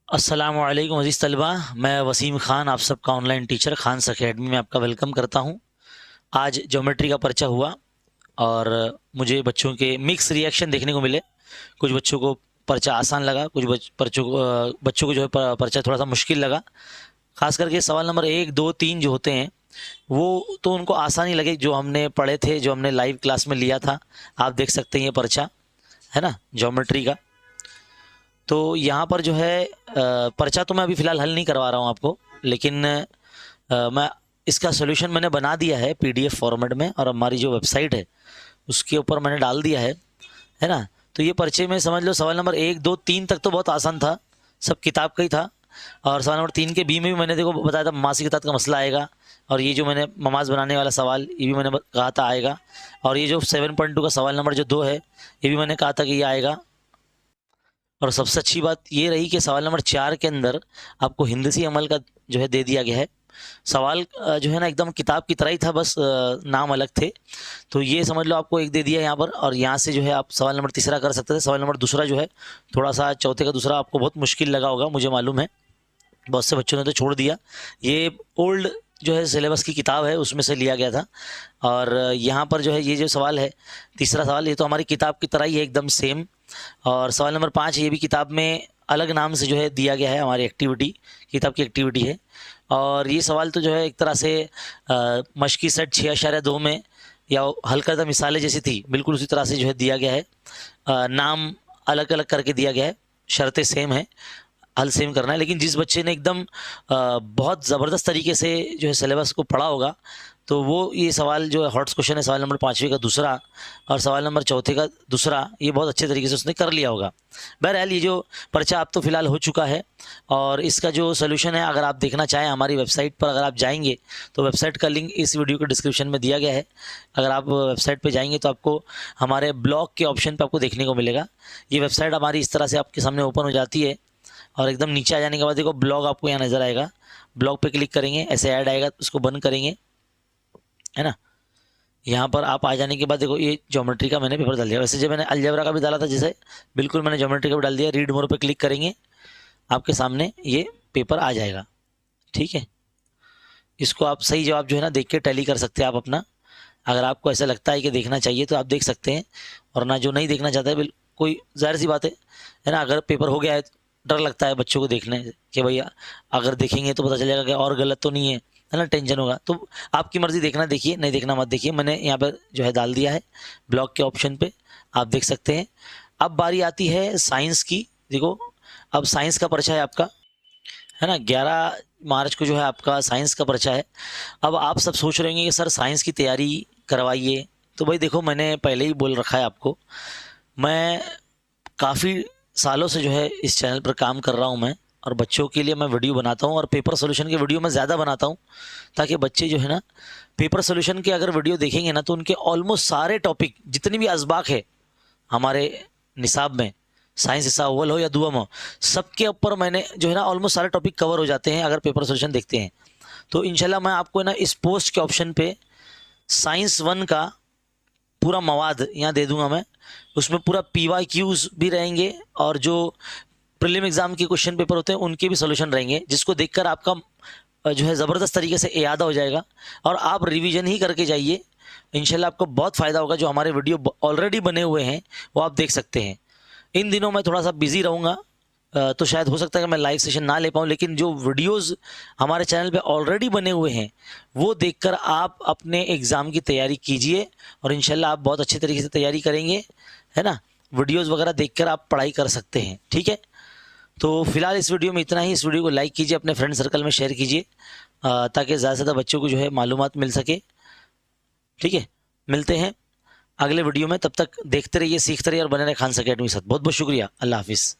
अस्सलामु अलैकुम अज़ीज़ तलबा। मैं वसीम ख़ान आप सबका ऑनलाइन टीचर खान्स अकेडमी में आपका वेलकम करता हूँ। आज ज्योमेट्री का पर्चा हुआ और मुझे बच्चों के मिक्स रिएक्शन देखने को मिले। कुछ बच्चों को पर्चा आसान लगा, कुछ बच्चों को जो है पर्चा थोड़ा सा मुश्किल लगा। ख़ास करके सवाल नंबर 1, 2, 3 जो होते हैं वो तो उनको आसान ही लगे, जो हमने पढ़े थे, जो हमने लाइव क्लास में लिया था। आप देख सकते हैं ये पर्चा है ना, ज्योमेट्री का। तो यहाँ पर जो है पर्चा तो मैं अभी फ़िलहाल हल नहीं करवा रहा हूँ आपको, लेकिन मैं इसका सॉल्यूशन मैंने बना दिया है पीडीएफ फॉर्मेट में, और हमारी जो वेबसाइट है उसके ऊपर मैंने डाल दिया है ना। तो ये पर्चे में समझ लो सवाल नंबर 1, 2, 3 तक तो बहुत आसान था, सब किताब का ही था। और सवाल नंबर 3 के बी में भी मैंने देखो बताया था मासी के तात का मसला आएगा, और ये जो मैंने ममाज बनाने वाला सवाल ये भी मैंने कहा था आएगा। और ये जो 7.2 का सवाल नंबर जो 2 है ये भी मैंने कहा था कि ये आएगा। और सबसे अच्छी बात ये रही कि सवाल नंबर 4 के अंदर आपको हिंदसी अमल का जो है दे दिया गया है। सवाल जो है ना एकदम किताब की तरह ही था, बस नाम अलग थे। तो ये समझ लो आपको एक दे दिया यहाँ पर, और यहाँ से जो है आप सवाल नंबर तीसरा कर सकते थे। सवाल नंबर दूसरा जो है थोड़ा सा चौथे का दूसरा आपको बहुत मुश्किल लगा होगा, मुझे मालूम है, बहुत से बच्चों ने तो छोड़ दिया। ये ओल्ड जो है सिलेबस की किताब है उसमें से लिया गया था। और यहाँ पर जो है ये जो सवाल है तीसरा सवाल, ये तो हमारी किताब की तरह ही है एकदम सेम। और सवाल नंबर 5 ये भी किताब में अलग नाम से जो है दिया गया है, हमारी एक्टिविटी किताब की एक्टिविटी है। और ये सवाल तो जो है एक तरह से मश्की सेट 6.2 में या हल करदा मिसालें जैसी थी, बिल्कुल उसी तरह से जो है दिया गया है। नाम अलग अलग करके दिया गया है, शर्तें सेम है, हल सेम करना है। लेकिन जिस बच्चे ने एकदम बहुत ज़बरदस्त तरीके से जो है सिलेबस को पढ़ा होगा, तो वो ये सवाल जो है हॉट्स क्वेश्चन है सवाल नंबर 5वीं का दूसरा और सवाल नंबर चौथे का दूसरा, ये बहुत अच्छे तरीके से उसने कर लिया होगा। बहरहाल ये जो पर्चा अब तो फ़िलहाल हो चुका है, और इसका जो सोल्यूशन है अगर आप देखना चाहें हमारी वेबसाइट पर अगर आप जाएंगे तो वेबसाइट का लिंक इस वीडियो के डिस्क्रिप्शन में दिया गया है। अगर आप वेबसाइट पर जाएंगे तो आपको हमारे ब्लॉग के ऑप्शन पर आपको देखने को मिलेगा। ये वेबसाइट हमारी इस तरह से आपके सामने ओपन हो जाती है, और एकदम नीचे आ जाने के बाद देखो ब्लॉग आपको यहाँ नज़र आएगा। ब्लॉग पे क्लिक करेंगे, ऐसे ऐड आएगा, उसको बंद करेंगे, है ना। यहाँ पर आप आ जाने के बाद देखो ये ज्योमेट्री का मैंने पेपर डाल दिया। वैसे जब मैंने अलजेब्रा का भी डाला था जैसे, बिल्कुल मैंने ज्योमेट्री का भी डाल दिया। रीड मोर पे क्लिक करेंगे, आपके सामने ये पेपर आ जाएगा। ठीक है, इसको आप सही जवाब जो है ना देख के टैली कर सकते हैं आप अपना। अगर आपको ऐसा लगता है कि देखना चाहिए तो आप देख सकते हैं, और ना जो नहीं देखना चाहता है कोई जाहिर सी बात है ना। अगर पेपर हो गया है डर लगता है बच्चों को देखने कि भैया अगर देखेंगे तो पता चलेगा कि और गलत तो नहीं है ना, टेंशन होगा। तो आपकी मर्ज़ी, देखना देखिए, नहीं देखना मत देखिए। मैंने यहाँ पर जो है डाल दिया है ब्लॉग के ऑप्शन पे, आप देख सकते हैं। अब बारी आती है साइंस की। देखो अब साइंस का पर्चा है आपका, है ना। 11 मार्च को जो है आपका साइंस का पर्चा है। अब आप सब सोच रहे होंगे कि सर साइंस की तैयारी करवाइए। तो भाई देखो मैंने पहले ही बोल रखा है आपको, मैं काफ़ी सालों से जो है इस चैनल पर काम कर रहा हूँ मैं, और बच्चों के लिए मैं वीडियो बनाता हूँ, और पेपर सोल्यूशन के वीडियो मैं ज़्यादा बनाता हूँ, ताकि बच्चे जो है ना पेपर सोल्यूशन के अगर वीडियो देखेंगे ना तो उनके ऑलमोस्ट सारे टॉपिक जितनी भी असबाक है हमारे निसाब में, साइंस हिस्सा अव्वल हो या दुआम हो, सबके ऊपर मैंने जो है ना ऑलमोस्ट सारे टॉपिक कवर हो जाते हैं अगर पेपर सोल्यूशन देखते हैं। तो इंशाल्लाह मैं आपको ना इस पोस्ट के ऑप्शन पे साइंस 1 का पूरा मवाद यहाँ दे दूंगा मैं। उसमें पूरा PYQs भी रहेंगे, और जो प्रीलिम एग्ज़ाम के क्वेश्चन पेपर होते हैं उनके भी सोल्यूशन रहेंगे, जिसको देखकर आपका जो है ज़बरदस्त तरीके से याद हो जाएगा, और आप रिवीजन ही करके जाइए। इंशाल्लाह आपको बहुत फ़ायदा होगा। जो हमारे वीडियो ऑलरेडी बने हुए हैं वो आप देख सकते हैं। इन दिनों मैं थोड़ा सा बिज़ी रहूँगा, तो शायद हो सकता है कि मैं लाइव सेशन ना ले पाऊँ, लेकिन जो वीडियोस हमारे चैनल पे ऑलरेडी बने हुए हैं वो देखकर आप अपने एग्ज़ाम की तैयारी कीजिए, और इंशाल्लाह आप बहुत अच्छे तरीके से तैयारी करेंगे, है ना। वीडियोस वगैरह देखकर आप पढ़ाई कर सकते हैं। ठीक है, तो फिलहाल इस वीडियो में इतना ही। इस वीडियो को लाइक कीजिए, अपने फ्रेंड सर्कल में शेयर कीजिए, ताकि ज़्यादा से ज़्यादा बच्चों को जो है मालूमात मिल सके। ठीक है, मिलते हैं अगले वीडियो में। तब तक देखते रहिए, सीखते रहिए, और बने रहे खान्स अकेडमी के साथ। बहुत बहुत शुक्रिया। अल्लाह हाफिज़।